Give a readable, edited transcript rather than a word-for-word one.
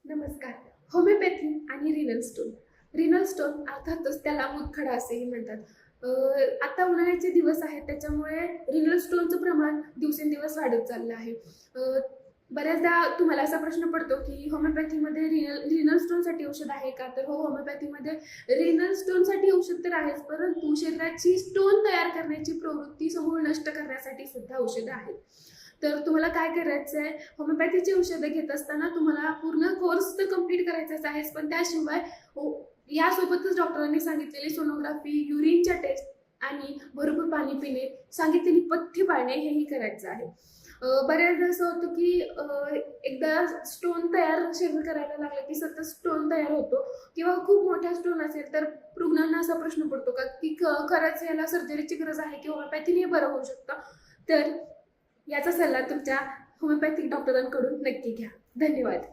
नमस्कार. होमिओपॅथी आणि renal stone. Renal stone अर्थातच त्याला मूतखडा असेही म्हणतात. आता उन्हाळ्याचे दिवस आहेत त्याच्यामुळे रिनल स्टोनचं प्रमाण दिवसेंदिवस वाढत चाललं आहे. बऱ्याचदा तुम्हाला असा प्रश्न पडतो की होमिओपॅथीमध्ये रिनल स्टोनसाठी औषध आहे का? तर हो, होमिओपॅथीमध्ये रिनल स्टोनसाठी औषध तर आहेच, परंतु शरीराची स्टोन तयार करण्याची प्रवृत्ती समूळ नष्ट करण्यासाठी सुद्धा औषधं आहेत. तर तुम्हाला काय करायचं आहे, होमिओपॅथीची औषधं घेत असताना तुम्हाला पूर्ण कोर्स तर कंप्लीट करायचाच आहेच, पण त्याशिवाय यासोबतच डॉक्टरांनी सांगितलेली सोनोग्राफी, युरिनच्या टेस्ट आणि भरपूर पाणी पिणे, सांगितलेली पथ्य पाळणे हेही करायचं आहे. बऱ्याचदा असं होतं की एकदा स्टोन तयार शरीर करायला लागलं की सतत स्टोन तयार होतो किंवा खूप मोठा स्टोन असेल तर रुग्णांना असा प्रश्न पडतो का की खरंच याला सर्जरीची गरज आहे की होमिओपॅथीने बरं होऊ शकतं. तर याचा सल्ला तुमच्या होमिओपॅथिक डॉक्टरांकडून नक्की घ्या. धन्यवाद.